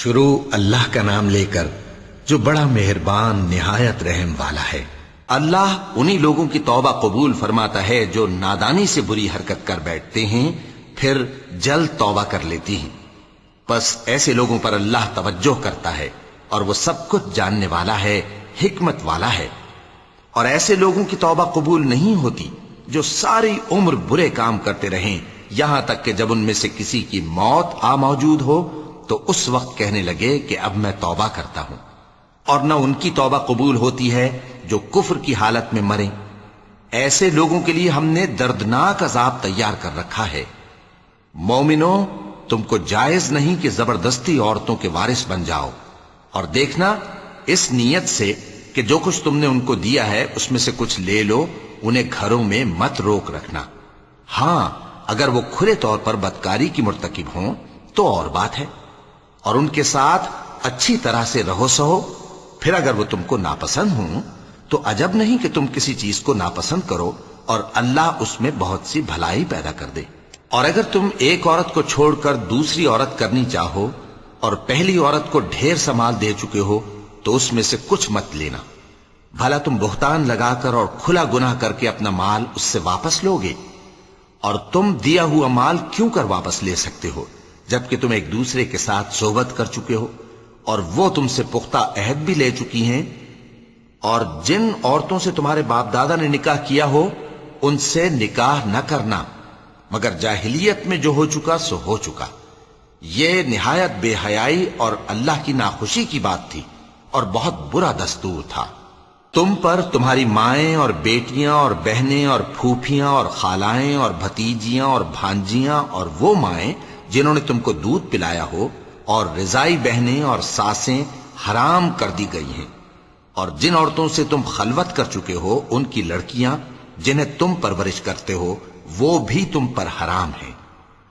شروع اللہ کا نام لے کر جو بڑا مہربان نہایت رحم والا ہے۔ اللہ انہی لوگوں کی توبہ قبول فرماتا ہے جو نادانی سے بری حرکت کر بیٹھتے ہیں پھر جلد توبہ کر لیتی ہیں، پس ایسے لوگوں پر اللہ توجہ کرتا ہے اور وہ سب کچھ جاننے والا ہے، حکمت والا ہے۔ اور ایسے لوگوں کی توبہ قبول نہیں ہوتی جو ساری عمر برے کام کرتے رہیں یہاں تک کہ جب ان میں سے کسی کی موت آ موجود ہو تو اس وقت کہنے لگے کہ اب میں توبہ کرتا ہوں۔ اور نہ ان کی توبہ قبول ہوتی ہے جو کفر کی حالت میں مریں۔ ایسے لوگوں کے لیے ہم نے دردناک عذاب تیار کر رکھا ہے۔ مومنوں، تم کو جائز نہیں کہ زبردستی عورتوں کے وارث بن جاؤ، اور دیکھنا اس نیت سے کہ جو کچھ تم نے ان کو دیا ہے اس میں سے کچھ لے لو، انہیں گھروں میں مت روک رکھنا۔ ہاں، اگر وہ کھلے طور پر بدکاری کی مرتکب ہوں تو اور بات ہے، اور ان کے ساتھ اچھی طرح سے رہو سہو۔ پھر اگر وہ تم کو ناپسند ہوں تو عجب نہیں کہ تم کسی چیز کو ناپسند کرو اور اللہ اس میں بہت سی بھلائی پیدا کر دے۔ اور اگر تم ایک عورت کو چھوڑ کر دوسری عورت کرنی چاہو اور پہلی عورت کو ڈھیر سا مال دے چکے ہو تو اس میں سے کچھ مت لینا، بھلا تم بہتان لگا کر اور کھلا گناہ کر کے اپنا مال اس سے واپس لو گے؟ اور تم دیا ہوا مال کیوں کر واپس لے سکتے ہو جبکہ تم ایک دوسرے کے ساتھ صحبت کر چکے ہو اور وہ تم سے پختہ عہد بھی لے چکی ہیں؟ اور جن عورتوں سے تمہارے باپ دادا نے نکاح کیا ہو ان سے نکاح نہ کرنا مگر جاہلیت میں جو ہو چکا سو ہو چکا۔ یہ نہایت بے حیائی اور اللہ کی ناخوشی کی بات تھی اور بہت برا دستور تھا۔ تم پر تمہاری مائیں اور بیٹیاں اور بہنیں اور پھوپھیاں اور خالائیں اور بھتیجیاں اور بھانجیاں اور وہ مائیں جنہوں نے تم کو دودھ پلایا ہو اور رضائی بہنیں اور ساسیں حرام کر دی گئی ہیں، اور جن عورتوں سے تم خلوت کر چکے ہو ان کی لڑکیاں جنہیں تم پرورش کرتے ہو وہ بھی تم پر حرام ہیں۔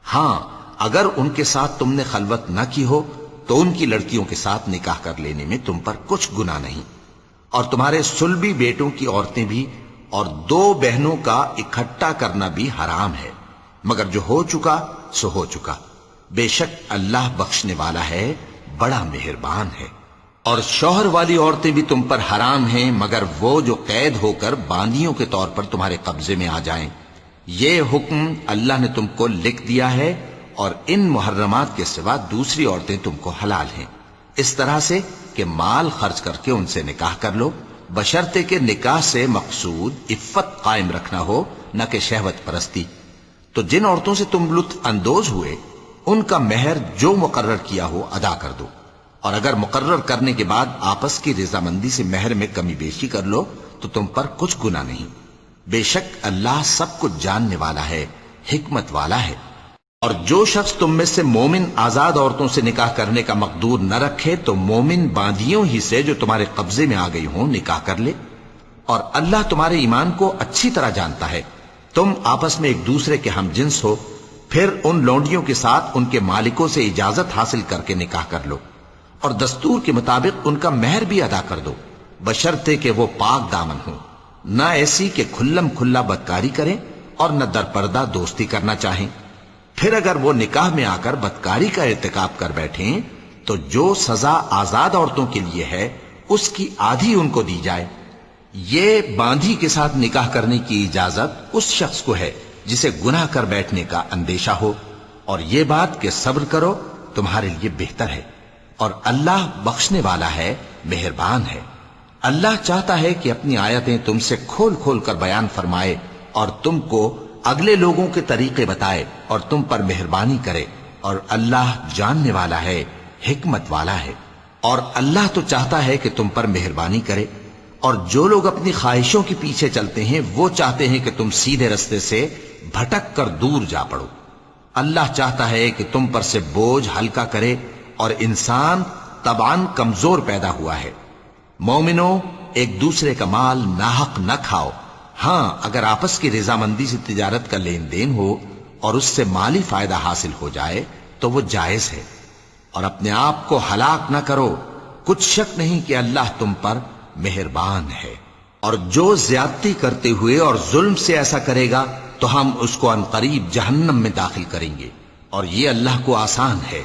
ہاں، اگر ان کے ساتھ تم نے خلوت نہ کی ہو تو ان کی لڑکیوں کے ساتھ نکاح کر لینے میں تم پر کچھ گناہ نہیں۔ اور تمہارے صلبی بیٹوں کی عورتیں بھی اور دو بہنوں کا اکٹھا کرنا بھی حرام ہے، مگر جو ہو چکا سو ہو چکا۔ بے شک اللہ بخشنے والا ہے، بڑا مہربان ہے۔ اور شوہر والی عورتیں بھی تم پر حرام ہیں مگر وہ جو قید ہو کر باندیوں کے طور پر تمہارے قبضے میں آ جائیں۔ یہ حکم اللہ نے تم کو لکھ دیا ہے، اور ان محرمات کے سوا دوسری عورتیں تم کو حلال ہیں، اس طرح سے کہ مال خرچ کر کے ان سے نکاح کر لو، بشرطے کہ نکاح سے مقصود عفت قائم رکھنا ہو نہ کہ شہوت پرستی۔ تو جن عورتوں سے تم لطف اندوز ہوئے ان کا مہر جو مقرر کیا ہو ادا کر دو، اور اگر مقرر کرنے کے بعد آپس کی رضامندی سے مہر میں کمی بیشی کر لو تو تم پر کچھ گناہ نہیں۔ بے شک اللہ سب کچھ جاننے والا ہے، حکمت والا ہے۔ اور جو شخص تم میں سے مومن آزاد عورتوں سے نکاح کرنے کا مقدور نہ رکھے تو مومن باندیوں ہی سے جو تمہارے قبضے میں آ گئی ہوں نکاح کر لے، اور اللہ تمہارے ایمان کو اچھی طرح جانتا ہے۔ تم آپس میں ایک دوسرے کے ہم جنس ہو، پھر ان لونڈیوں کے ساتھ ان کے مالکوں سے اجازت حاصل کر کے نکاح کر لو، اور دستور کے مطابق ان کا مہر بھی ادا کر دو، بشرطے کہ وہ پاک دامن ہوں، نہ ایسی کہ کھلم کھلا بدکاری کریں اور نہ درپردہ دوستی کرنا چاہیں۔ پھر اگر وہ نکاح میں آ کر بدکاری کا ارتکاب کر بیٹھیں تو جو سزا آزاد عورتوں کے لیے ہے اس کی آدھی ان کو دی جائے۔ یہ باندھی کے ساتھ نکاح کرنے کی اجازت اس شخص کو ہے جسے گناہ کر بیٹھنے کا اندیشہ ہو، اور یہ بات کہ صبر کرو تمہارے لیے بہتر ہے، اور اللہ بخشنے والا ہے، مہربان ہے۔ اللہ چاہتا ہے کہ اپنی آیتیں تم سے کھول کھول کر بیان فرمائے اور تم کو اگلے لوگوں کے طریقے بتائے اور تم پر مہربانی کرے، اور اللہ جاننے والا ہے، حکمت والا ہے۔ اور اللہ تو چاہتا ہے کہ تم پر مہربانی کرے، اور جو لوگ اپنی خواہشوں کے پیچھے چلتے ہیں وہ چاہتے ہیں کہ تم سیدھے رستے سے بھٹک کر دور جا پڑو۔ اللہ چاہتا ہے کہ تم پر سے بوجھ ہلکا کرے، اور انسان طبعاً کمزور پیدا ہوا ہے۔ مومنوں، ایک دوسرے کا مال ناحق نہ کھاؤ۔ ہاں، اگر آپس کی رضامندی سے تجارت کا لین دین ہو اور اس سے مالی فائدہ حاصل ہو جائے تو وہ جائز ہے، اور اپنے آپ کو ہلاک نہ کرو، کچھ شک نہیں کہ اللہ تم پر مہربان ہے۔ اور جو زیادتی کرتے ہوئے اور ظلم سے ایسا کرے گا تو ہم اس کو عنقریب جہنم میں داخل کریں گے، اور یہ اللہ کو آسان ہے۔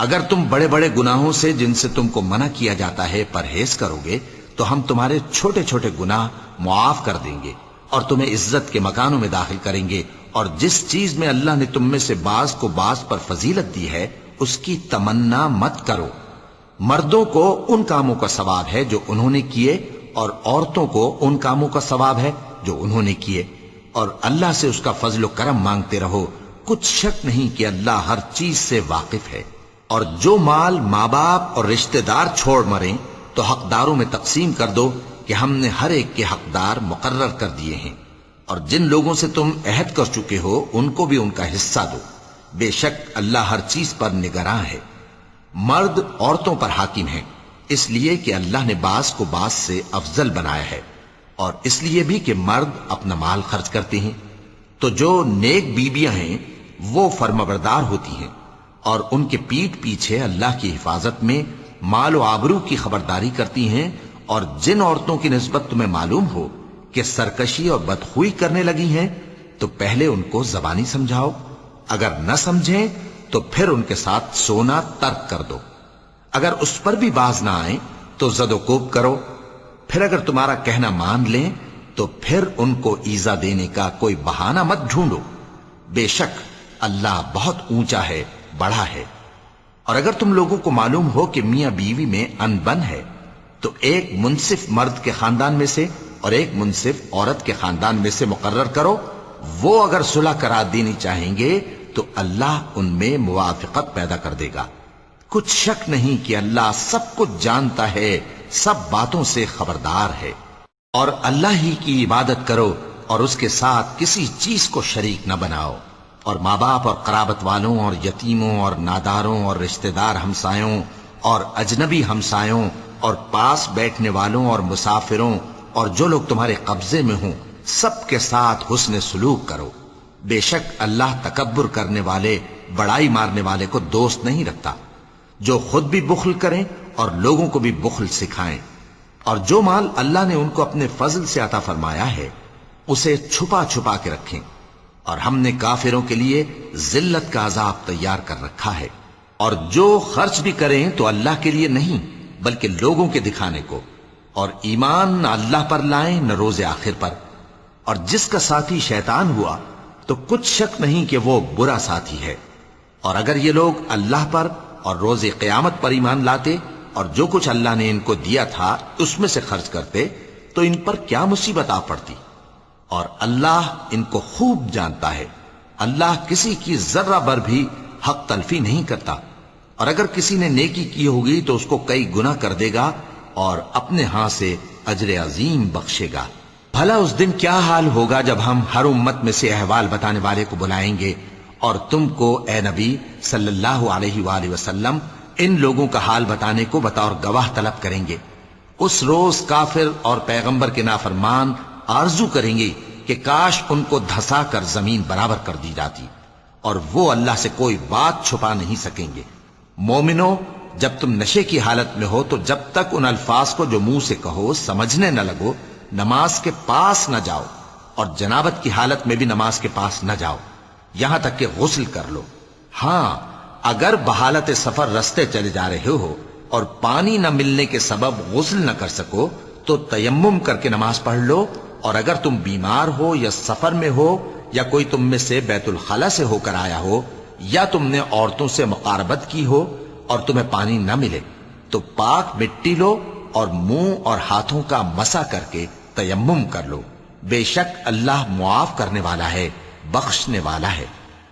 اگر تم بڑے بڑے گناہوں سے جن سے تم کو منع کیا جاتا ہے پرہیز کرو گے تو ہم تمہارے چھوٹے چھوٹے گناہ معاف کر دیں گے اور تمہیں عزت کے مکانوں میں داخل کریں گے، اور جس چیز میں اللہ نے تم میں سے بعض کو بعض پر فضیلت دی ہے اس کی تمنا مت کرو۔ مردوں کو ان کاموں کا ثواب ہے جو انہوں نے کیے، اور عورتوں کو ان کاموں کا ثواب ہے جو انہوں نے کیے، اور اللہ سے اس کا فضل و کرم مانگتے رہو، کچھ شک نہیں کہ اللہ ہر چیز سے واقف ہے۔ اور جو مال ماں باپ اور رشتہ دار چھوڑ مریں تو حقداروں میں تقسیم کر دو کہ ہم نے ہر ایک کے حقدار مقرر کر دیے ہیں، اور جن لوگوں سے تم عہد کر چکے ہو ان کو بھی ان کا حصہ دو، بے شک اللہ ہر چیز پر نگراں ہے۔ مرد عورتوں پر حاکم ہیں، اس لیے کہ اللہ نے بعض کو بعض سے افضل بنایا ہے، اور اس لیے بھی کہ مرد اپنا مال خرچ کرتے ہیں۔ تو جو نیک بیویاں ہیں وہ فرمانبردار ہوتی ہیں، اور ان کے پیٹھ پیچھے اللہ کی حفاظت میں مال و آبرو کی خبرداری کرتی ہیں، اور جن عورتوں کی نسبت تمہیں معلوم ہو کہ سرکشی اور بدخوئی کرنے لگی ہیں تو پہلے ان کو زبانی سمجھاؤ، اگر نہ سمجھیں تو پھر ان کے ساتھ سونا ترک کر دو، اگر اس پر بھی باز نہ آئیں تو زد و کوب کرو، پھر اگر تمہارا کہنا مان لیں تو پھر ان کو ایذا دینے کا کوئی بہانہ مت ڈھونڈو، بے شک اللہ بہت اونچا ہے، بڑا ہے۔ اور اگر تم لوگوں کو معلوم ہو کہ میاں بیوی میں ان بن ہے تو ایک منصف مرد کے خاندان میں سے اور ایک منصف عورت کے خاندان میں سے مقرر کرو، وہ اگر صلح کرا دینی چاہیں گے تو اللہ ان میں موافقت پیدا کر دے گا۔ کچھ شک نہیں کہ اللہ سب کچھ جانتا ہے، سب باتوں سے خبردار ہے۔ اور اللہ ہی کی عبادت کرو اور اس کے ساتھ کسی چیز کو شریک نہ بناؤ، اور ماں باپ اور قرابت والوں اور یتیموں اور ناداروں اور رشتہ دار ہمسایوں اور اجنبی ہمسایوں اور پاس بیٹھنے والوں اور مسافروں اور جو لوگ تمہارے قبضے میں ہوں سب کے ساتھ حسن سلوک کرو، بے شک اللہ تکبر کرنے والے، بڑائی مارنے والے کو دوست نہیں رکھتا۔ جو خود بھی بخل کریں اور لوگوں کو بھی بخل سکھائیں، اور جو مال اللہ نے ان کو اپنے فضل سے عطا فرمایا ہے اسے چھپا چھپا کے رکھیں، اور ہم نے کافروں کے لیے ذلت کا عذاب تیار کر رکھا ہے۔ اور جو خرچ بھی کریں تو اللہ کے لیے نہیں بلکہ لوگوں کے دکھانے کو، اور ایمان نہ اللہ پر لائیں نہ روز آخر پر، اور جس کا ساتھی شیطان ہوا تو کچھ شک نہیں کہ وہ برا ساتھی ہے۔ اور اگر یہ لوگ اللہ پر اور روز قیامت پر ایمان لاتے اور جو کچھ اللہ نے ان کو دیا تھا اس میں سے خرچ کرتے تو ان پر کیا مصیبت آ پڑتی، اور اللہ ان کو خوب جانتا ہے۔ اللہ کسی کی ذرہ بر بھی حق تلفی نہیں کرتا، اور اگر کسی نے نیکی کی ہوگی تو اس کو کئی گنا کر دے گا اور اپنے ہاں سے اجر عظیم بخشے گا۔ بھلا اس دن کیا حال ہوگا جب ہم ہر امت میں سے احوال بتانے والے کو بلائیں گے اور تم کو اے نبی صلی اللہ علیہ وآلہ وسلم ان لوگوں کا حال بتانے کو بطور گواہ طلب کریں گے۔ اس روز کافر اور پیغمبر کے نافرمان آرزو کریں گے کہ کاش ان کو دھسا کر زمین برابر کر دی جاتی، اور وہ اللہ سے کوئی بات چھپا نہیں سکیں گے۔ مومنو، جب تم نشے کی حالت میں ہو تو جب تک ان الفاظ کو جو منہ سے کہو سمجھنے نہ لگو نماز کے پاس نہ جاؤ، اور جنابت کی حالت میں بھی نماز کے پاس نہ جاؤ یہاں تک کہ غسل کر لو۔ ہاں، اگر بحالت سفر رستے چلے جا رہے ہو اور پانی نہ ملنے کے سبب غسل نہ کر سکو تو تیمم کر کے نماز پڑھ لو، اور اگر تم بیمار ہو یا سفر میں ہو یا کوئی تم میں سے بیت الخلا سے ہو کر آیا ہو یا تم نے عورتوں سے مقاربت کی ہو اور تمہیں پانی نہ ملے تو پاک مٹی لو اور منہ اور ہاتھوں کا مسح کر کے تیمم کر لو، بے شک اللہ معاف کرنے والا ہے، بخشنے والا ہے۔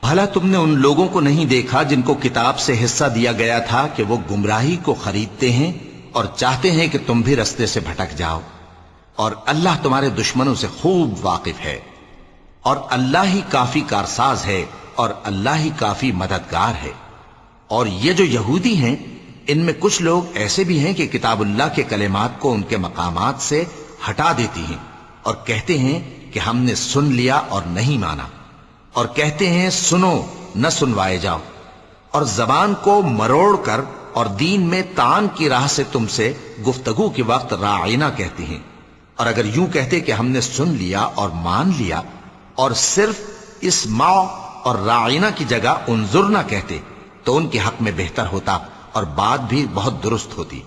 بھلا تم نے ان لوگوں کو نہیں دیکھا جن کو کتاب سے حصہ دیا گیا تھا کہ وہ گمراہی کو خریدتے ہیں اور چاہتے ہیں کہ تم بھی رستے سے بھٹک جاؤ، اور اللہ تمہارے دشمنوں سے خوب واقف ہے، اور اللہ ہی کافی کارساز ہے اور اللہ ہی کافی مددگار ہے۔ اور یہ جو یہودی ہیں ان میں کچھ لوگ ایسے بھی ہیں کہ کتاب اللہ کے کلمات کو ان کے مقامات سے ہٹا دیتی ہیں اور کہتے ہیں کہ ہم نے سن لیا اور نہیں مانا، اور کہتے ہیں سنو نہ سنوائے جاؤ، اور زبان کو مروڑ کر اور دین میں تان کی راہ سے تم سے گفتگو کے وقت راعینا کہتے ہیں، اور اگر یوں کہتے کہ ہم نے سن لیا اور مان لیا اور صرف اسمع اور راعینا کی جگہ انظرنا کہتے تو ان کے حق میں بہتر ہوتا اور بات بھی بہت درست ہوتی،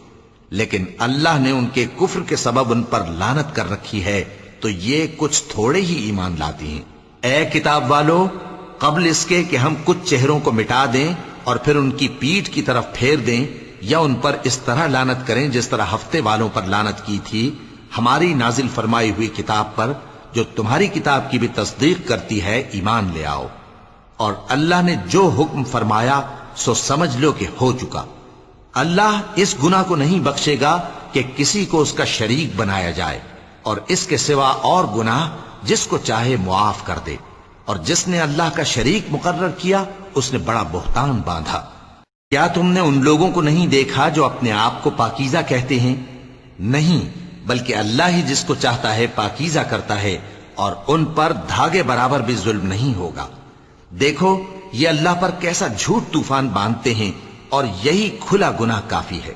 لیکن اللہ نے ان کے کفر کے سبب ان پر لعنت کر رکھی ہے، تو یہ کچھ تھوڑے ہی ایمان لاتی ہیں۔ اے کتاب والو، قبل اس کے کہ ہم کچھ چہروں کو مٹا دیں اور پھر ان کی پیٹھ کی طرف پھیر دیں یا ان پر اس طرح لعنت کریں جس طرح ہفتے والوں پر لعنت کی تھی، ہماری نازل فرمائی ہوئی کتاب پر جو تمہاری کتاب کی بھی تصدیق کرتی ہے ایمان لے آؤ، اور اللہ نے جو حکم فرمایا سو سمجھ لو کہ ہو چکا۔ اللہ اس گناہ کو نہیں بخشے گا کہ کسی کو اس کا شریک بنایا جائے، اور اس کے سوا اور گناہ جس کو چاہے معاف کر دے، اور جس نے اللہ کا شریک مقرر کیا اس نے بڑا بہتان باندھا۔ کیا تم نے ان لوگوں کو نہیں دیکھا جو اپنے آپ کو پاکیزہ کہتے ہیں؟ نہیں، بلکہ اللہ ہی جس کو چاہتا ہے پاکیزہ کرتا ہے، اور ان پر دھاگے برابر بھی ظلم نہیں ہوگا۔ دیکھو یہ اللہ پر کیسا جھوٹ طوفان باندھتے ہیں، اور یہی کھلا گناہ کافی ہے۔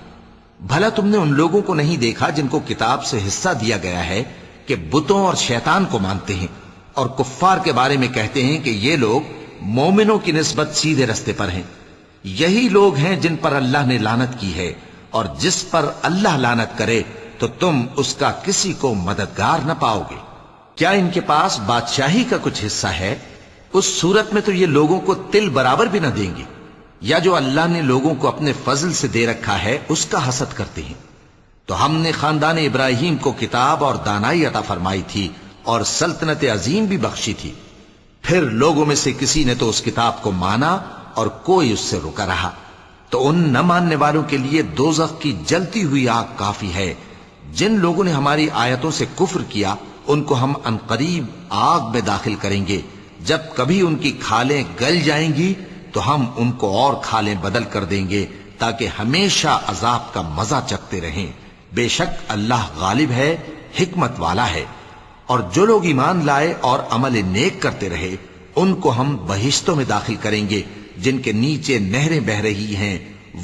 بھلا تم نے ان لوگوں کو نہیں دیکھا جن کو کتاب سے حصہ دیا گیا ہے کہ بتوں اور شیطان کو مانتے ہیں، اور کفار کے بارے میں کہتے ہیں کہ یہ لوگ مومنوں کی نسبت سیدھے رستے پر ہیں۔ یہی لوگ ہیں جن پر اللہ نے لعنت کی ہے، اور جس پر اللہ لعنت کرے تو تم اس کا کسی کو مددگار نہ پاؤ گے۔ کیا ان کے پاس بادشاہی کا کچھ حصہ ہے؟ اس صورت میں تو یہ لوگوں کو تل برابر بھی نہ دیں گے، یا جو اللہ نے لوگوں کو اپنے فضل سے دے رکھا ہے اس کا حسد کرتے ہیں۔ تو ہم نے خاندان ابراہیم کو کتاب اور دانائی عطا فرمائی تھی اور سلطنت عظیم بھی بخشی تھی، پھر لوگوں میں سے کسی نے تو اس کتاب کو مانا اور کوئی اس سے رکا رہا، تو ان نہ ماننے والوں کے لیے دوزخ کی جلتی ہوئی آگ کافی ہے۔ جن لوگوں نے ہماری آیتوں سے کفر کیا ان کو ہم عنقریب آگ میں داخل کریں گے، جب کبھی ان کی کھالیں گل جائیں گی تو ہم ان کو اور کھالیں بدل کر دیں گے تاکہ ہمیشہ عذاب کا مزہ چکھتے رہیں۔ بے شک اللہ غالب ہے، حکمت والا ہے۔ اور جو لوگ ایمان لائے اور عمل نیک کرتے رہے ان کو ہم بہشتوں میں داخل کریں گے جن کے نیچے نہریں بہ رہی ہیں،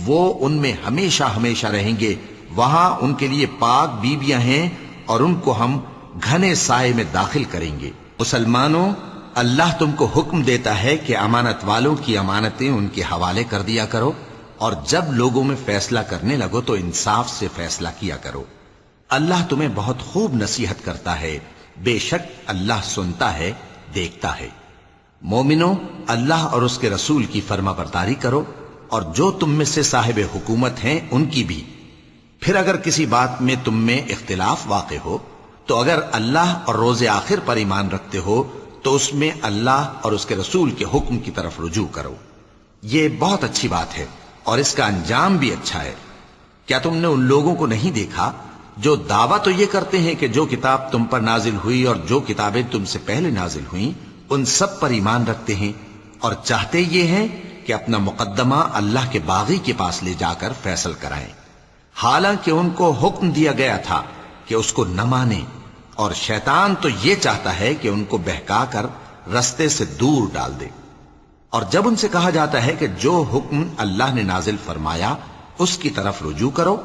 وہ ان میں ہمیشہ ہمیشہ رہیں گے۔ وہاں ان کے لیے پاک بیویاں ہیں اور ان کو ہم گھنے سائے میں داخل کریں گے۔ مسلمانوں، اللہ تم کو حکم دیتا ہے کہ امانت والوں کی امانتیں ان کے حوالے کر دیا کرو، اور جب لوگوں میں فیصلہ کرنے لگو تو انصاف سے فیصلہ کیا کرو۔ اللہ تمہیں بہت خوب نصیحت کرتا ہے، بے شک اللہ سنتا ہے، دیکھتا ہے۔ مومنو، اللہ اور اس کے رسول کی فرما برداری کرو، اور جو تم میں سے صاحب حکومت ہیں ان کی بھی۔ پھر اگر کسی بات میں تم میں اختلاف واقع ہو تو اگر اللہ اور روز آخر پر ایمان رکھتے ہو تو اس میں اللہ اور اس کے رسول کے حکم کی طرف رجوع کرو۔ یہ بہت اچھی بات ہے اور اس کا انجام بھی اچھا ہے۔ کیا تم نے ان لوگوں کو نہیں دیکھا جو دعویٰ تو یہ کرتے ہیں کہ جو کتاب تم پر نازل ہوئی اور جو کتابیں تم سے پہلے نازل ہوئیں ان سب پر ایمان رکھتے ہیں، اور چاہتے یہ ہیں کہ اپنا مقدمہ اللہ کے باغی کے پاس لے جا کر فیصل کرائیں، حالانکہ ان کو حکم دیا گیا تھا کہ اس کو نہ مانیں، اور شیطان تو یہ چاہتا ہے کہ ان کو بہکا کر رستے سے دور ڈال دے۔ اور جب ان سے کہا جاتا ہے کہ جو حکم اللہ نے نازل فرمایا اس کی طرف رجوع کرو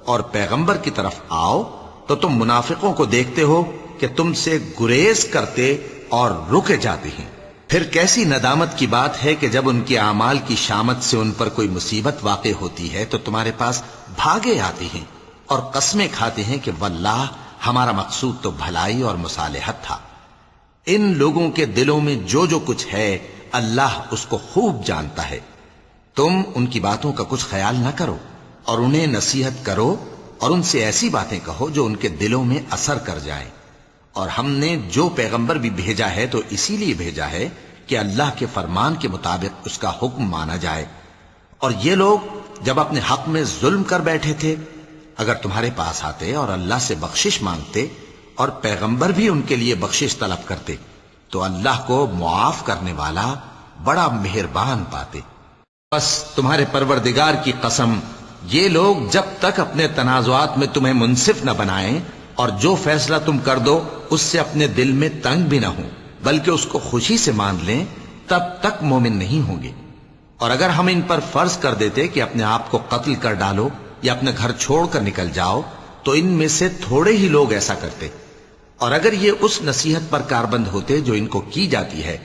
اور پیغمبر کی طرف آؤ، تو تم منافقوں کو دیکھتے ہو کہ تم سے گریز کرتے اور رکے جاتے ہیں۔ پھر کیسی ندامت کی بات ہے کہ جب ان کے اعمال کی شامت سے ان پر کوئی مصیبت واقع ہوتی ہے تو تمہارے پاس بھاگے آتے ہیں اور قسمیں کھاتے ہیں کہ واللہ ہمارا مقصود تو بھلائی اور مصالحت تھا۔ ان لوگوں کے دلوں میں جو جو کچھ ہے اللہ اس کو خوب جانتا ہے۔ تم ان کی باتوں کا کچھ خیال نہ کرو اور انہیں نصیحت کرو اور ان سے ایسی باتیں کہو جو ان کے دلوں میں اثر کر جائیں۔ اور ہم نے جو پیغمبر بھی بھیجا ہے تو اسی لیے بھیجا ہے کہ اللہ کے فرمان کے مطابق اس کا حکم مانا جائے۔ اور یہ لوگ جب اپنے حق میں ظلم کر بیٹھے تھے، اگر تمہارے پاس آتے اور اللہ سے بخشش مانگتے اور پیغمبر بھی ان کے لیے بخشش طلب کرتے تو اللہ کو معاف کرنے والا بڑا مہربان پاتے۔ بس تمہارے پروردگار کی قسم، یہ لوگ جب تک اپنے تنازعات میں تمہیں منصف نہ بنائیں اور جو فیصلہ تم کر دو اس سے اپنے دل میں تنگ بھی نہ ہوں بلکہ اس کو خوشی سے مان لیں، تب تک مومن نہیں ہوں گے۔ اور اگر ہم ان پر فرض کر دیتے کہ اپنے آپ کو قتل کر ڈالو یا اپنے گھر چھوڑ کر نکل جاؤ تو ان میں سے تھوڑے ہی لوگ ایسا کرتے، اور اگر یہ اس نصیحت پر کاربند ہوتے جو ان کو کی جاتی ہے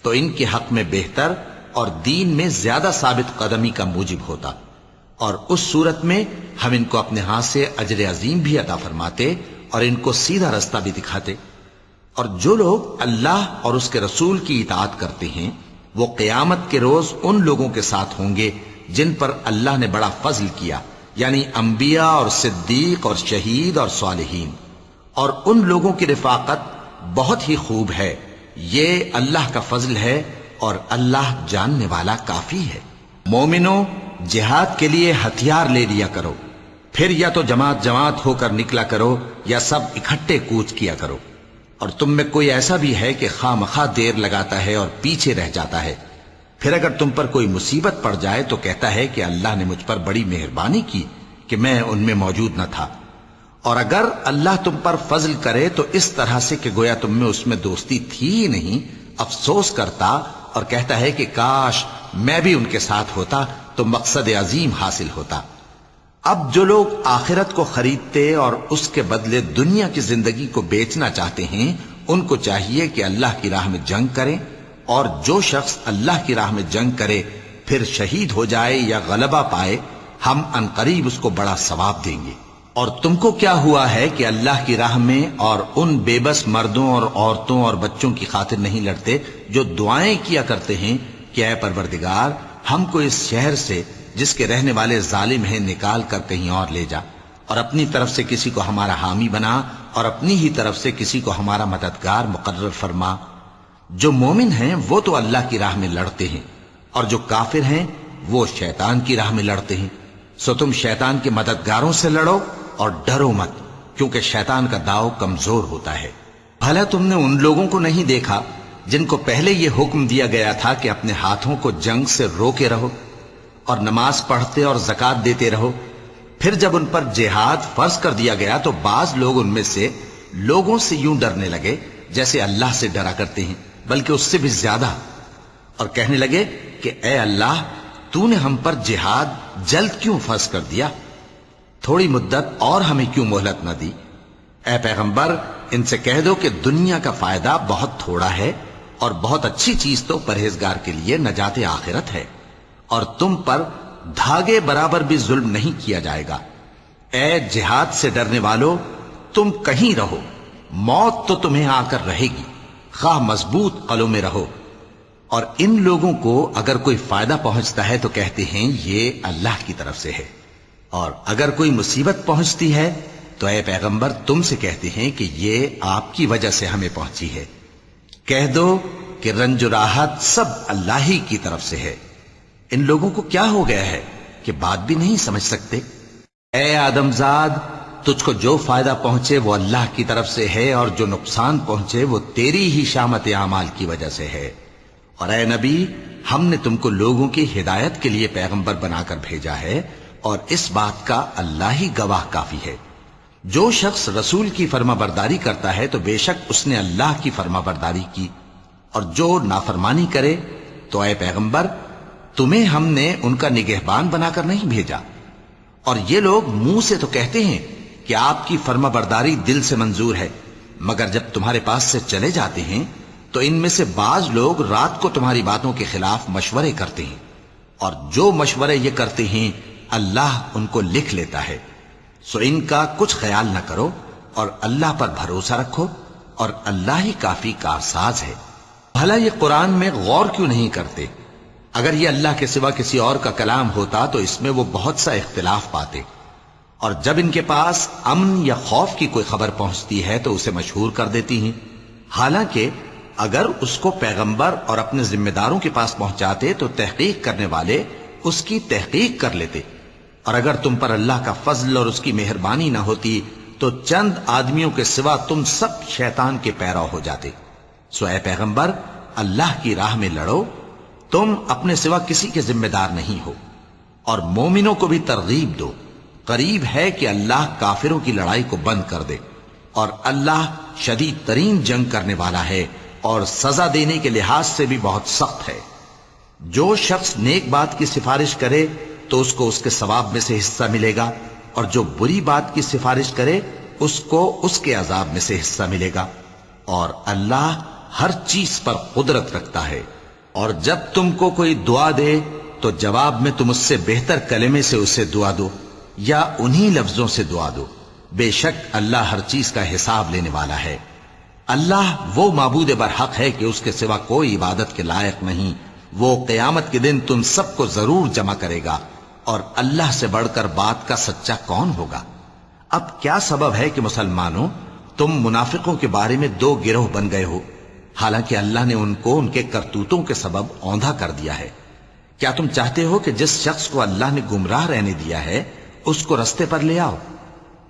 تو ان کے حق میں بہتر اور دین میں زیادہ ثابت قدمی کا موجب ہوتا، اور اس صورت میں ہم ان کو اپنے ہاتھ سے اجر عظیم بھی عطا فرماتے اور ان کو سیدھا رستہ بھی دکھاتے۔ اور جو لوگ اللہ اور اس کے رسول کی اطاعت کرتے ہیں وہ قیامت کے روز ان لوگوں کے ساتھ ہوں گے جن پر اللہ نے بڑا فضل کیا، یعنی انبیاء اور صدیق اور شہید اور صالحین، اور ان لوگوں کی رفاقت بہت ہی خوب ہے۔ یہ اللہ کا فضل ہے اور اللہ جاننے والا کافی ہے۔ مومنوں، جہاد کے لیے ہتھیار لے لیا کرو، پھر یا تو جماعت جماعت ہو کر نکلا کرو یا سب اکٹھے کوچ کیا کرو۔ اور تم میں کوئی ایسا بھی ہے کہ خواہ مخواہ دیر لگاتا ہے اور پیچھے رہ جاتا ہے، پھر اگر تم پر کوئی مصیبت پڑ جائے تو کہتا ہے کہ اللہ نے مجھ پر بڑی مہربانی کی کہ میں ان میں موجود نہ تھا۔ اور اگر اللہ تم پر فضل کرے تو اس طرح سے کہ گویا تم میں اس میں دوستی تھی ہی نہیں، افسوس کرتا اور کہتا ہے کہ کاش میں بھی ان کے ساتھ ہوتا تو مقصد عظیم حاصل ہوتا۔ اب جو لوگ آخرت کو خریدتے اور اس کے بدلے دنیا کی زندگی کو بیچنا چاہتے ہیں ان کو چاہیے کہ اللہ کی راہ میں جنگ کریں، اور جو شخص اللہ کی راہ میں جنگ کرے پھر شہید ہو جائے یا غلبہ پائے ہم عنقریب اس کو بڑا ثواب دیں گے۔ اور تم کو کیا ہوا ہے کہ اللہ کی راہ میں اور ان بے بس مردوں اور عورتوں اور بچوں کی خاطر نہیں لڑتے جو دعائیں کیا کرتے ہیں کہ اے پروردگار ہم کو اس شہر سے جس کے رہنے والے ظالم ہیں نکال کر کہیں اور لے جا، اور اپنی طرف سے کسی کو ہمارا حامی بنا اور اپنی ہی طرف سے کسی کو ہمارا مددگار مقرر فرما۔ جو مومن ہیں وہ تو اللہ کی راہ میں لڑتے ہیں، اور جو کافر ہیں وہ شیطان کی راہ میں لڑتے ہیں، سو تم شیطان کے مددگاروں سے لڑو اور ڈرو مت، کیونکہ شیطان کا داؤ کمزور ہوتا ہے۔ بھلا تم نے ان لوگوں کو نہیں دیکھا جن کو پہلے یہ حکم دیا گیا تھا کہ اپنے ہاتھوں کو جنگ سے روکے رہو اور نماز پڑھتے اور زکوٰۃ دیتے رہو، پھر جب ان پر جہاد فرض کر دیا گیا تو بعض لوگ ان میں سے لوگوں سے یوں ڈرنے لگے جیسے اللہ سے ڈرا کرتے ہیں، بلکہ اس سے بھی زیادہ، اور کہنے لگے کہ اے اللہ تو نے ہم پر جہاد جلد کیوں فرض کر دیا، تھوڑی مدت اور ہمیں کیوں مہلت نہ دی۔ اے پیغمبر ان سے کہہ دو کہ دنیا کا فائدہ بہت تھوڑا ہے اور بہت اچھی چیز تو پرہیزگار کے لیے نجات آخرت ہے، اور تم پر دھاگے برابر بھی ظلم نہیں کیا جائے گا۔ اے جہاد سے ڈرنے والو تم کہیں رہو، موت تو تمہیں آ کر رہے گی، خواہ مضبوط قلعوں میں رہو۔ اور ان لوگوں کو اگر کوئی فائدہ پہنچتا ہے تو کہتے ہیں یہ اللہ کی طرف سے ہے، اور اگر کوئی مصیبت پہنچتی ہے تو اے پیغمبر تم سے کہتے ہیں کہ یہ آپ کی وجہ سے ہمیں پہنچی ہے۔ کہہ دو کہ رنج و راحت سب اللہ ہی کی طرف سے ہے۔ ان لوگوں کو کیا ہو گیا ہے کہ بات بھی نہیں سمجھ سکتے؟ اے آدم زاد تجھ کو جو فائدہ پہنچے وہ اللہ کی طرف سے ہے، اور جو نقصان پہنچے وہ تیری ہی شامت اعمال کی وجہ سے ہے۔ اور اے نبی ہم نے تم کو لوگوں کی ہدایت کے لیے پیغمبر بنا کر بھیجا ہے، اور اس بات کا اللہ ہی گواہ کافی ہے۔ جو شخص رسول کی فرما برداری کرتا ہے تو بے شک اس نے اللہ کی فرما برداری کی، اور جو نافرمانی کرے تو اے پیغمبر تمہیں ہم نے ان کا نگہبان بنا کر نہیں بھیجا۔ اور یہ لوگ منہ سے تو کہتے ہیں کہ آپ کی فرما برداری دل سے منظور ہے، مگر جب تمہارے پاس سے چلے جاتے ہیں تو ان میں سے بعض لوگ رات کو تمہاری باتوں کے خلاف مشورے کرتے ہیں، اور جو مشورے یہ کرتے ہیں اللہ ان کو لکھ لیتا ہے۔ سو ان کا کچھ خیال نہ کرو اور اللہ پر بھروسہ رکھو، اور اللہ ہی کافی کارساز ہے۔ بھلا یہ قرآن میں غور کیوں نہیں کرتے؟ اگر یہ اللہ کے سوا کسی اور کا کلام ہوتا تو اس میں وہ بہت سا اختلاف پاتے، اور جب ان کے پاس امن یا خوف کی کوئی خبر پہنچتی ہے تو اسے مشہور کر دیتی ہیں، حالانکہ اگر اس کو پیغمبر اور اپنے ذمہ داروں کے پاس پہنچاتے تو تحقیق کرنے والے اس کی تحقیق کر لیتے، اور اگر تم پر اللہ کا فضل اور اس کی مہربانی نہ ہوتی تو چند آدمیوں کے سوا تم سب شیطان کے پیرو ہو جاتے۔ سو اے پیغمبر اللہ کی راہ میں لڑو، تم اپنے سوا کسی کے ذمہ دار نہیں ہو، اور مومنوں کو بھی ترغیب دو، قریب ہے کہ اللہ کافروں کی لڑائی کو بند کر دے، اور اللہ شدید ترین جنگ کرنے والا ہے اور سزا دینے کے لحاظ سے بھی بہت سخت ہے۔ جو شخص نیک بات کی سفارش کرے تو اس کو اس کے ثواب میں سے حصہ ملے گا، اور جو بری بات کی سفارش کرے اس کو اس کے عذاب میں سے حصہ ملے گا، اور اللہ ہر چیز پر قدرت رکھتا ہے۔ اور جب تم کو کوئی دعا دے تو جواب میں تم اس سے بہتر کلمے سے اسے دعا دو یا انہی لفظوں سے دعا دو، بے شک اللہ ہر چیز کا حساب لینے والا ہے۔ اللہ وہ معبود برحق ہے کہ اس کے سوا کوئی عبادت کے لائق نہیں۔ وہ قیامت کے دن تم سب کو ضرور جمع کرے گا، اور اللہ سے بڑھ کر بات کا سچا کون ہوگا؟ اب کیا سبب ہے کہ مسلمانوں تم منافقوں کے بارے میں دو گروہ بن گئے ہو، حالانکہ اللہ نے ان کو ان کے کرتوتوں کے سبب اوندھا کر دیا ہے؟ کیا تم چاہتے ہو کہ جس شخص کو اللہ نے گمراہ رہنے دیا ہے اس کو رستے پر لے آؤ،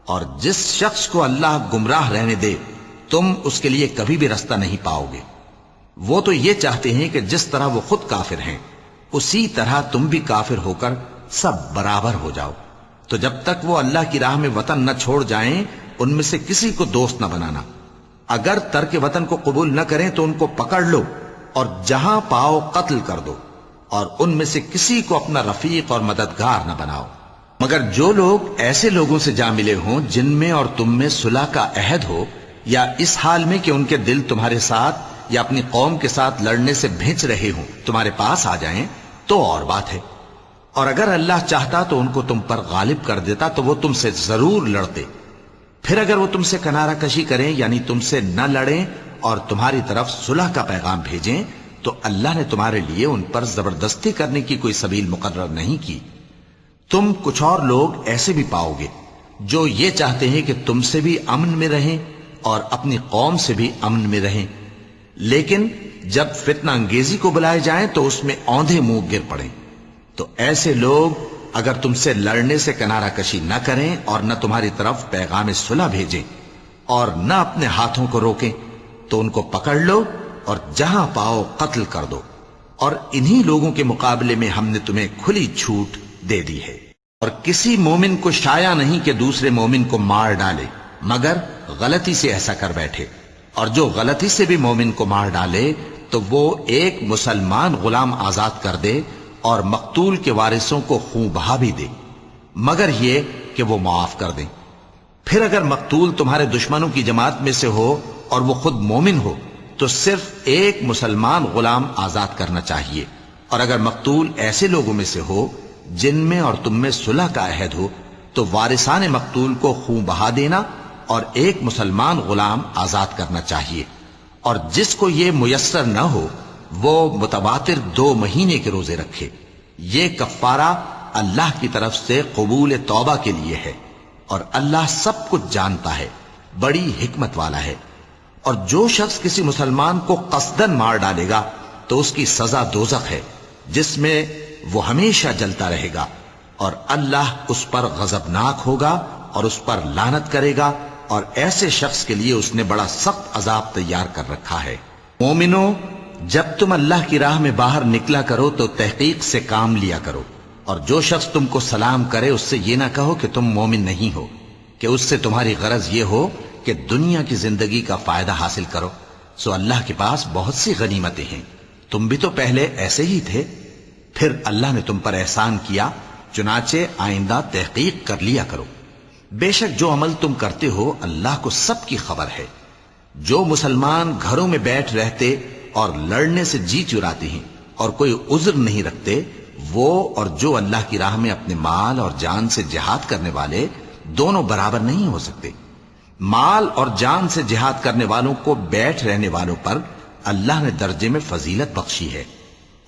اور جس شخص کو اللہ گمراہ رہنے دے تم اس کے لیے کبھی بھی رستہ نہیں پاؤ گے؟ وہ تو یہ چاہتے ہیں کہ جس طرح وہ خود کافر ہیں اسی طرح تم بھی کافر ہو کر سب برابر ہو جاؤ۔ تو جب تک وہ اللہ کی راہ میں وطن نہ چھوڑ جائیں ان میں سے کسی کو دوست نہ بنانا۔ اگر ترک وطن کو قبول نہ کریں تو ان کو پکڑ لو اور جہاں پاؤ قتل کر دو، اور ان میں سے کسی کو اپنا رفیق اور مددگار نہ بناؤ، مگر جو لوگ ایسے لوگوں سے جا ملے ہوں جن میں اور تم میں صلح کا عہد ہو، یا اس حال میں کہ ان کے دل تمہارے ساتھ یا اپنی قوم کے ساتھ لڑنے سے بھنچ رہے ہوں تمہارے پاس آ جائیں تو اور بات ہے۔ اور اگر اللہ چاہتا تو ان کو تم پر غالب کر دیتا تو وہ تم سے ضرور لڑتے۔ پھر اگر وہ تم سے کنارہ کشی کریں یعنی تم سے نہ لڑیں اور تمہاری طرف صلح کا پیغام بھیجیں تو اللہ نے تمہارے لیے ان پر زبردستی کرنے کی کوئی سبیل مقرر نہیں کی۔ تم کچھ اور لوگ ایسے بھی پاؤ گے جو یہ چاہتے ہیں کہ تم سے بھی امن میں رہیں اور اپنی قوم سے بھی امن میں رہیں، لیکن جب فتنہ انگیزی کو بلائے جائیں تو اس میں اوندھے منہ گر پڑیں۔ تو ایسے لوگ اگر تم سے لڑنے سے کنارہ کشی نہ کریں اور نہ تمہاری طرف پیغام صلح بھیجیں اور نہ اپنے ہاتھوں کو روکیں تو ان کو پکڑ لو اور جہاں پاؤ قتل کر دو، اور انہی لوگوں کے مقابلے میں ہم نے تمہیں کھلی چھوٹ دے دی ہے۔ اور کسی مومن کو شایع نہیں کہ دوسرے مومن کو مار ڈالے مگر غلطی سے ایسا کر بیٹھے، اور جو غلطی سے بھی مومن کو مار ڈالے تو وہ ایک مسلمان غلام آزاد کر دے اور مقتول کے وارثوں کو خون بہا بھی دے، مگر یہ کہ وہ معاف کر دیں۔ پھر اگر مقتول تمہارے دشمنوں کی جماعت میں سے ہو اور وہ خود مومن ہو تو صرف ایک مسلمان غلام آزاد کرنا چاہیے، اور اگر مقتول ایسے لوگوں میں سے ہو جن میں اور تم میں صلح کا عہد ہو تو وارثان مقتول کو خون بہا دینا اور ایک مسلمان غلام آزاد کرنا چاہیے، اور جس کو یہ میسر نہ ہو وہ متواتر 2 مہینے کے روزے رکھے۔ یہ کفارہ اللہ کی طرف سے قبول توبہ کے لیے ہے، اور اللہ سب کچھ جانتا ہے، بڑی حکمت والا ہے۔ اور جو شخص کسی مسلمان کو قصدن مار ڈالے گا تو اس کی سزا دوزخ ہے جس میں وہ ہمیشہ جلتا رہے گا، اور اللہ اس پر غضبناک ہوگا اور اس پر لعنت کرے گا، اور ایسے شخص کے لیے اس نے بڑا سخت عذاب تیار کر رکھا ہے۔ مومنو، جب تم اللہ کی راہ میں باہر نکلا کرو تو تحقیق سے کام لیا کرو، اور جو شخص تم کو سلام کرے اس سے یہ نہ کہو کہ تم مومن نہیں ہو، کہ اس سے تمہاری غرض یہ ہو کہ دنیا کی زندگی کا فائدہ حاصل کرو۔ سو اللہ کے پاس بہت سی غنیمتیں ہیں، تم بھی تو پہلے ایسے ہی تھے، پھر اللہ نے تم پر احسان کیا، چنانچہ آئندہ تحقیق کر لیا کرو۔ بے شک جو عمل تم کرتے ہو اللہ کو سب کی خبر ہے۔ جو مسلمان گھروں میں بیٹھ رہتے اور لڑنے سے جی چراتے ہیں اور کوئی عذر نہیں رکھتے، وہ اور جو اللہ کی راہ میں اپنے مال اور جان سے جہاد کرنے والے دونوں برابر نہیں ہو سکتے۔ مال اور جان سے جہاد کرنے والوں کو بیٹھ رہنے والوں پر اللہ نے درجے میں فضیلت بخشی ہے،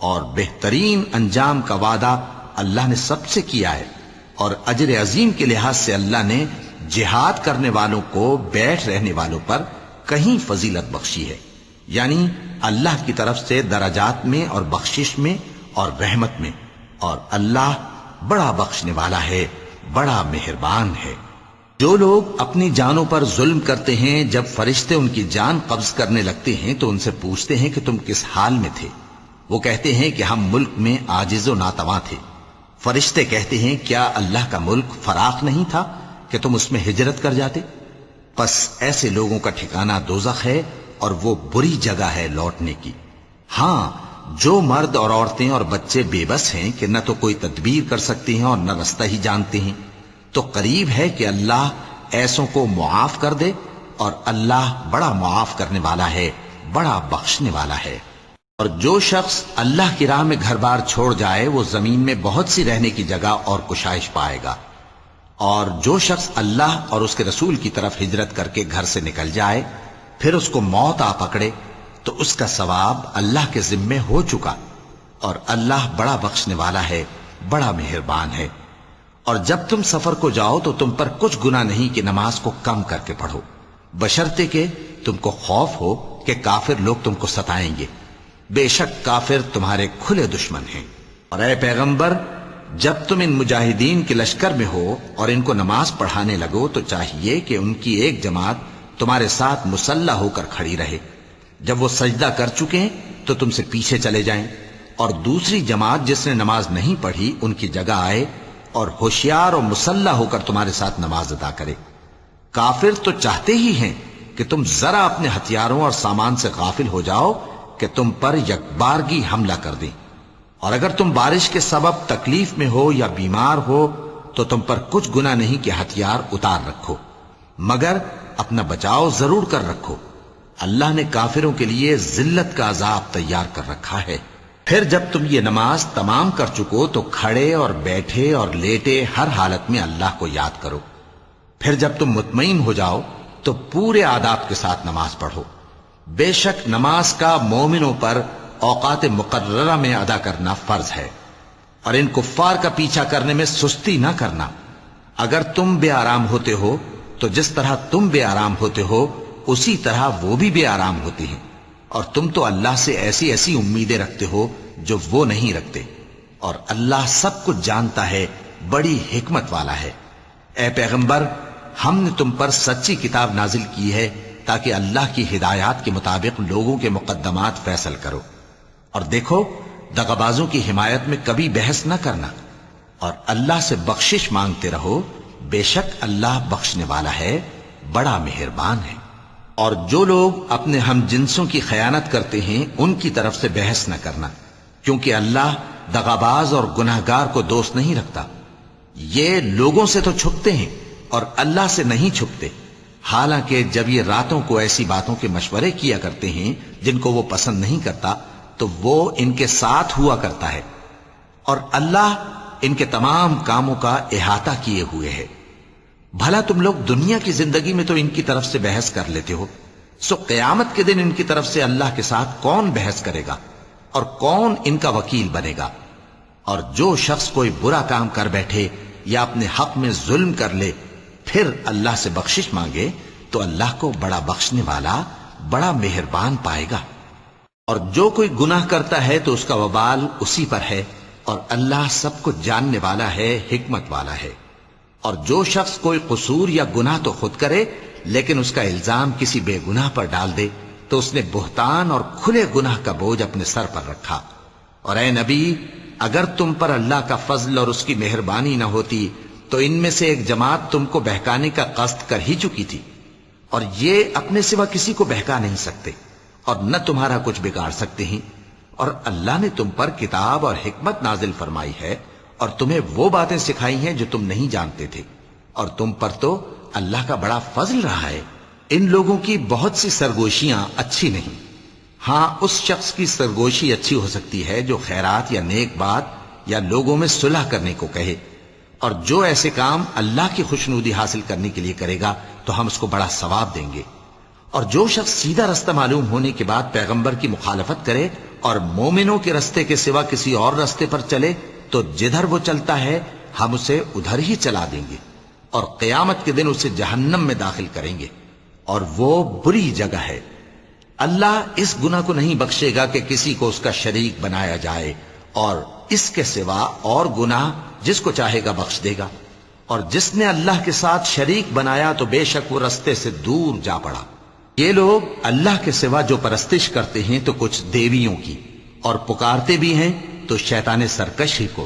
اور بہترین انجام کا وعدہ اللہ نے سب سے کیا ہے، اور اجر عظیم کے لحاظ سے اللہ نے جہاد کرنے والوں کو بیٹھ رہنے والوں پر کہیں فضیلت بخشی ہے، یعنی اللہ کی طرف سے درجات میں اور بخشش میں اور رحمت میں، اور اللہ بڑا بخشنے والا ہے، بڑا مہربان ہے۔ جو لوگ اپنی جانوں پر ظلم کرتے ہیں جب فرشتے ان کی جان قبض کرنے لگتے ہیں تو ان سے پوچھتے ہیں کہ تم کس حال میں تھے؟ وہ کہتے ہیں کہ ہم ملک میں عاجز و ناتواں تھے۔ فرشتے کہتے ہیں کیا اللہ کا ملک فراخ نہیں تھا کہ تم اس میں ہجرت کر جاتے؟ پس ایسے لوگوں کا ٹھکانہ دوزخ ہے، اور وہ بری جگہ ہے لوٹنے کی۔ ہاں، جو مرد اور عورتیں اور بچے بے بس ہیں کہ نہ تو کوئی تدبیر کر سکتے ہیں اور نہ رستہ ہی جانتے ہیں، تو قریب ہے کہ اللہ ایسوں کو معاف کر دے، اور اللہ بڑا معاف کرنے والا ہے، بڑا بخشنے والا ہے۔ اور جو شخص اللہ کی راہ میں گھر بار چھوڑ جائے وہ زمین میں بہت سی رہنے کی جگہ اور کشائش پائے گا، اور جو شخص اللہ اور اس کے رسول کی طرف ہجرت کر کے گھر سے نکل جائے پھر اس کو موت آ پکڑے تو اس کا ثواب اللہ کے ذمے ہو چکا، اور اللہ بڑا بخشنے والا ہے، بڑا مہربان ہے۔ اور جب تم سفر کو جاؤ تو تم پر کچھ گناہ نہیں کہ نماز کو کم کر کے پڑھو، بشرطے کہ تم کو خوف ہو کہ کافر لوگ تم کو ستائیں گے، بے شک کافر تمہارے کھلے دشمن ہیں۔ اور اے پیغمبر، جب تم ان مجاہدین کے لشکر میں ہو اور ان کو نماز پڑھانے لگو تو چاہیے کہ ان کی ایک جماعت تمہارے ساتھ مسلح ہو کر کھڑی رہے، جب وہ سجدہ کر چکے تو تم سے پیچھے چلے جائیں، اور دوسری جماعت جس نے نماز نہیں پڑھی ان کی جگہ آئے اور ہوشیار اور مسلح ہو کر تمہارے ساتھ نماز ادا کرے۔ کافر تو چاہتے ہی ہیں کہ تم ذرا اپنے ہتھیاروں اور سامان سے غافل ہو جاؤ کہ تم پر یکبارگی حملہ کر دیں، اور اگر تم بارش کے سبب تکلیف میں ہو یا بیمار ہو تو تم پر کچھ گناہ نہیں کہ ہتھیار اتار رکھو، مگر اپنا بچاؤ ضرور کر رکھو، اللہ نے کافروں کے لیے ذلت کا عذاب تیار کر رکھا ہے۔ پھر جب تم یہ نماز تمام کر چکو تو کھڑے اور بیٹھے اور لیٹے ہر حالت میں اللہ کو یاد کرو، پھر جب تم مطمئن ہو جاؤ تو پورے آداب کے ساتھ نماز پڑھو۔ بے شک نماز کا مومنوں پر اوقات مقررہ میں ادا کرنا فرض ہے، اور ان کفار کا پیچھا کرنے میں سستی نہ کرنا۔ اگر تم بے آرام ہوتے ہو تو جس طرح تم بے آرام ہوتے ہو اسی طرح وہ بھی بے آرام ہوتے ہیں، اور تم تو اللہ سے ایسی ایسی امیدیں رکھتے ہو جو وہ نہیں رکھتے، اور اللہ سب کچھ جانتا ہے، بڑی حکمت والا ہے۔ اے پیغمبر، ہم نے تم پر سچی کتاب نازل کی ہے تاکہ اللہ کی ہدایات کے مطابق لوگوں کے مقدمات فیصل کرو، اور دیکھو دغابازوں کی حمایت میں کبھی بحث نہ کرنا، اور اللہ سے بخشش مانگتے رہو، بے شک اللہ بخشنے والا ہے، بڑا مہربان ہے۔ اور جو لوگ اپنے ہم جنسوں کی خیانت کرتے ہیں ان کی طرف سے بحث نہ کرنا، کیونکہ اللہ دغاباز اور گناہگار کو دوست نہیں رکھتا۔ یہ لوگوں سے تو چھپتے ہیں اور اللہ سے نہیں چھپتے، حالانکہ جب یہ راتوں کو ایسی باتوں کے مشورے کیا کرتے ہیں جن کو وہ پسند نہیں کرتا تو وہ ان کے ساتھ ہوا کرتا ہے، اور اللہ ان کے تمام کاموں کا احاطہ کیے ہوئے ہے۔ بھلا تم لوگ دنیا کی زندگی میں تو ان کی طرف سے بحث کر لیتے ہو، سو قیامت کے دن ان کی طرف سے اللہ کے ساتھ کون بحث کرے گا اور کون ان کا وکیل بنے گا؟ اور جو شخص کوئی برا کام کر بیٹھے یا اپنے حق میں ظلم کر لے پھر اللہ سے بخشش مانگے تو اللہ کو بڑا بخشنے والا، بڑا مہربان پائے گا۔ اور جو کوئی گناہ کرتا ہے تو اس کا وبال اسی پر ہے، اور اللہ سب کچھ جاننے والا ہے، حکمت والا ہے۔ اور جو شخص کوئی قصور یا گناہ تو خود کرے لیکن اس کا الزام کسی بے گناہ پر ڈال دے تو اس نے بہتان اور کھلے گناہ کا بوجھ اپنے سر پر رکھا۔ اور اے نبی، اگر تم پر اللہ کا فضل اور اس کی مہربانی نہ ہوتی تو ان میں سے ایک جماعت تم کو بہکانے کا قصد کر ہی چکی تھی، اور یہ اپنے سوا کسی کو بہکا نہیں سکتے اور نہ تمہارا کچھ بگاڑ سکتے ہیں۔ اور اللہ نے تم پر کتاب اور حکمت نازل فرمائی ہے اور تمہیں وہ باتیں سکھائی ہیں جو تم نہیں جانتے تھے، اور تم پر تو اللہ کا بڑا فضل رہا ہے۔ ان لوگوں کی بہت سی سرگوشیاں اچھی نہیں، ہاں اس شخص کی سرگوشی اچھی ہو سکتی ہے جو خیرات یا نیک بات یا لوگوں میں صلح کرنے کو کہے، اور جو ایسے کام اللہ کی خوشنودی حاصل کرنے کے لیے کرے گا تو ہم اس کو بڑا ثواب دیں گے۔ اور جو شخص سیدھا رستہ معلوم ہونے کے بعد پیغمبر کی مخالفت کرے اور مومنوں کے رستے کے سوا کسی اور رستے پر چلے تو جدھر وہ چلتا ہے ہم اسے ادھر ہی چلا دیں گے، اور قیامت کے دن اسے جہنم میں داخل کریں گے، اور وہ بری جگہ ہے۔ اللہ اس گناہ کو نہیں بخشے گا کہ کسی کو اس کا شریک بنایا جائے، اور اس کے سوا اور گناہ جس کو چاہے گا بخش دے گا، اور جس نے اللہ کے ساتھ شریک بنایا تو بے شک وہ رستے سے دور جا پڑا۔ یہ لوگ اللہ کے سوا جو پرستش کرتے ہیں تو کچھ دیویوں کی، اور پکارتے بھی ہیں تو شیطان سرکش ہی کو،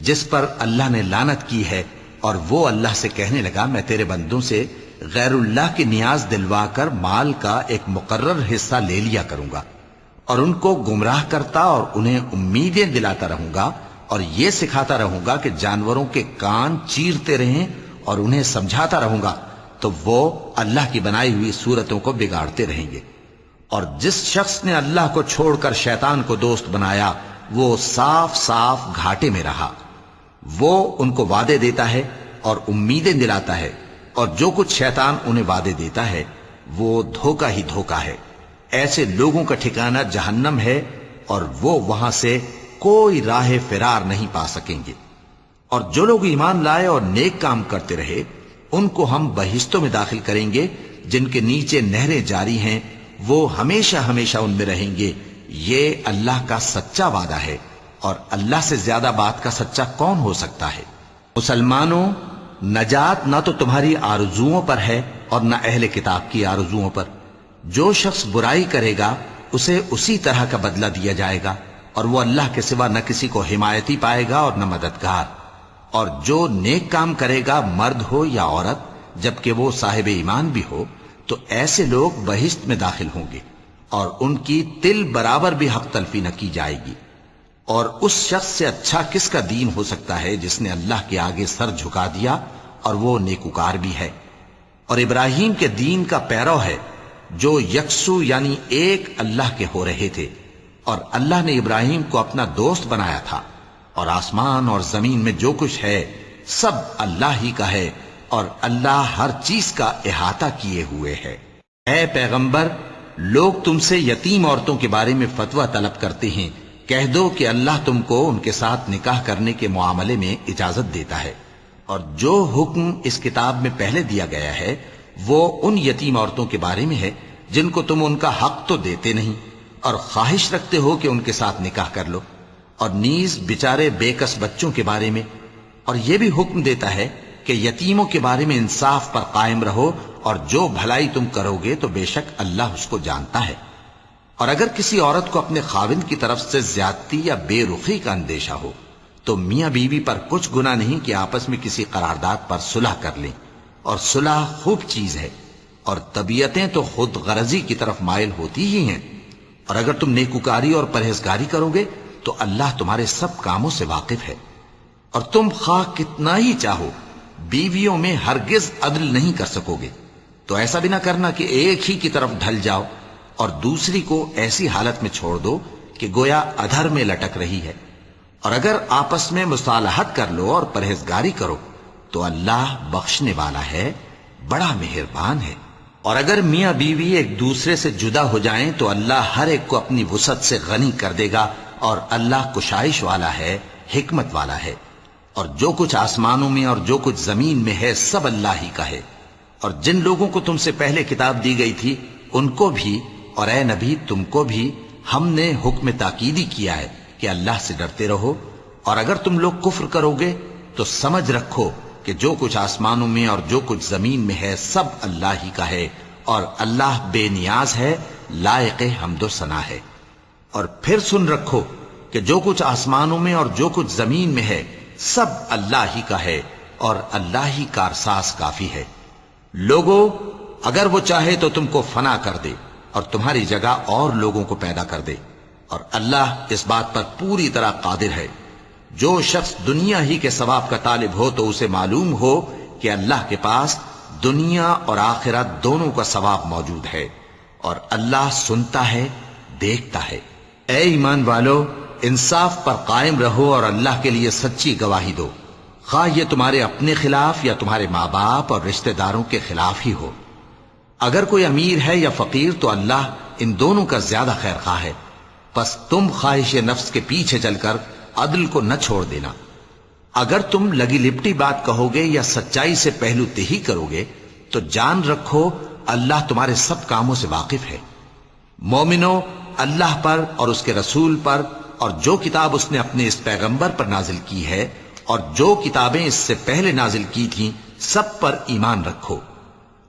جس پر اللہ نے لعنت کی ہے، اور وہ اللہ سے کہنے لگا میں تیرے بندوں سے غیر اللہ کی نیاز دلوا کر مال کا ایک مقرر حصہ لے لیا کروں گا، اور ان کو گمراہ کرتا اور انہیں امیدیں دلاتا رہوں گا، اور یہ سکھاتا رہوں گا کہ جانوروں کے کان چیرتے رہیں، اور انہیں سمجھاتا رہوں گا تو وہ اللہ کی بنائی ہوئی صورتوں کو بگاڑتے رہیں گے۔ اور جس شخص نے اللہ کو چھوڑ کر شیطان کو دوست بنایا وہ صاف صاف گھاٹے میں رہا۔ وہ ان کو وعدے دیتا ہے اور امیدیں دلاتا ہے، اور جو کچھ شیطان انہیں وعدے دیتا ہے وہ دھوکہ ہی دھوکہ ہے۔ ایسے لوگوں کا ٹھکانہ جہنم ہے، اور وہ وہاں سے کوئی راہ فرار نہیں پا سکیں گے۔ اور جو لوگ ایمان لائے اور نیک کام کرتے رہے ان کو ہم بہشتوں میں داخل کریں گے جن کے نیچے نہریں جاری ہیں، وہ ہمیشہ ہمیشہ ان میں رہیں گے۔ یہ اللہ کا سچا وعدہ ہے، اور اللہ سے زیادہ بات کا سچا کون ہو سکتا ہے؟ مسلمانوں، نجات نہ تو تمہاری آرزوؤں پر ہے اور نہ اہل کتاب کی آرزوؤں پر۔ جو شخص برائی کرے گا اسے اسی طرح کا بدلہ دیا جائے گا، اور وہ اللہ کے سوا نہ کسی کو حمایتی پائے گا اور نہ مددگار۔ اور جو نیک کام کرے گا، مرد ہو یا عورت، جبکہ وہ صاحب ایمان بھی ہو، تو ایسے لوگ بہشت میں داخل ہوں گے، اور ان کی تل برابر بھی حق تلفی نہ کی جائے گی۔ اور اس شخص سے اچھا کس کا دین ہو سکتا ہے جس نے اللہ کے آگے سر جھکا دیا اور وہ نیکوکار بھی ہے۔ اور ابراہیم کے دین کا پیرو ہے جو یکسو یعنی ایک اللہ کے ہو رہے تھے، اور اللہ نے ابراہیم کو اپنا دوست بنایا تھا۔ اور آسمان اور زمین میں جو کچھ ہے سب اللہ ہی کا ہے، اور اللہ ہر چیز کا احاطہ کیے ہوئے ہے۔ اے پیغمبر، لوگ تم سے یتیم عورتوں کے بارے میں فتویٰ طلب کرتے ہیں، کہہ دو کہ اللہ تم کو ان کے ساتھ نکاح کرنے کے معاملے میں اجازت دیتا ہے، اور جو حکم اس کتاب میں پہلے دیا گیا ہے وہ ان یتیم عورتوں کے بارے میں ہے جن کو تم ان کا حق تو دیتے نہیں، اور خواہش رکھتے ہو کہ ان کے ساتھ نکاح کر لو، اور نیز بیچارے بے کس بچوں کے بارے میں۔ اور یہ بھی حکم دیتا ہے کہ یتیموں کے بارے میں انصاف پر قائم رہو، اور جو بھلائی تم کرو گے تو بے شک اللہ اس کو جانتا ہے۔ اور اگر کسی عورت کو اپنے خاوند کی طرف سے زیادتی یا بے رخی کا اندیشہ ہو تو میاں بیوی پر کچھ گناہ نہیں کہ آپس میں کسی قرارداد پر صلح کر لیں، اور صلح خوب چیز ہے، اور طبیعتیں تو خود غرضی کی طرف مائل ہوتی ہی ہیں۔ اور اگر تم نیکوکاری اور پرہیزگاری کرو گے تو اللہ تمہارے سب کاموں سے واقف ہے۔ اور تم خواہ کتنا ہی چاہو بیویوں میں ہرگز عدل نہیں کر سکو گے، تو ایسا بھی نہ کرنا کہ ایک ہی کی طرف ڈھل جاؤ اور دوسری کو ایسی حالت میں چھوڑ دو کہ گویا ادھر میں لٹک رہی ہے۔ اور اگر آپس میں مصالحت کر لو اور پرہیزگاری کرو تو اللہ بخشنے والا ہے، بڑا مہربان ہے۔ اور اگر میاں بیوی ایک دوسرے سے جدا ہو جائیں تو اللہ ہر ایک کو اپنی وسعت سے غنی کر دے گا، اور اللہ کشائش والا ہے، حکمت والا ہے۔ اور جو کچھ آسمانوں میں اور جو کچھ زمین میں ہے سب اللہ ہی کا ہے۔ اور جن لوگوں کو تم سے پہلے کتاب دی گئی تھی ان کو بھی، اور اے نبی تم کو بھی، ہم نے حکم تاکیدی کیا ہے کہ اللہ سے ڈرتے رہو۔ اور اگر تم لوگ کفر کرو گے تو سمجھ رکھو کہ جو کچھ آسمانوں میں اور جو کچھ زمین میں ہے سب اللہ ہی کا ہے، اور اللہ بے نیاز ہے، لائق حمد و ثنا ہے۔ اور پھر سن رکھو کہ جو کچھ آسمانوں میں اور جو کچھ زمین میں ہے سب اللہ ہی کا ہے، اور اللہ ہی کارساز کافی ہے۔ لوگو، اگر وہ چاہے تو تم کو فنا کر دے اور تمہاری جگہ اور لوگوں کو پیدا کر دے، اور اللہ اس بات پر پوری طرح قادر ہے۔ جو شخص دنیا ہی کے ثواب کا طالب ہو تو اسے معلوم ہو کہ اللہ کے پاس دنیا اور آخرت دونوں کا ثواب موجود ہے، اور اللہ سنتا ہے، دیکھتا ہے۔ اے ایمان والو، انصاف پر قائم رہو اور اللہ کے لیے سچی گواہی دو، خواہ یہ تمہارے اپنے خلاف یا تمہارے ماں باپ اور رشتہ داروں کے خلاف ہی ہو۔ اگر کوئی امیر ہے یا فقیر تو اللہ ان دونوں کا زیادہ خیر خواہ ہے، پس تم خواہش نفس کے پیچھے چل کر عدل کو نہ چھوڑ دینا۔ اگر تم لگی لپٹی بات کہو گے یا سچائی سے پہلو تہی کرو گے تو جان رکھو اللہ تمہارے سب کاموں سے واقف ہے۔ مومنو، اللہ پر اور اس کے رسول پر اور جو کتاب اس نے اپنے اس پیغمبر پر نازل کی ہے اور جو کتابیں اس سے پہلے نازل کی تھیں سب پر ایمان رکھو۔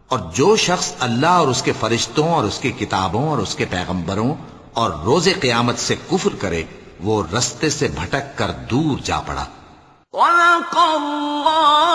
اور جو شخص اللہ اور اس کے فرشتوں اور اس کے کتابوں اور اس کے پیغمبروں اور روز قیامت سے کفر کرے وہ رستے سے بھٹک کر دور جا پڑا۔ وَلَقَ اللَّهُ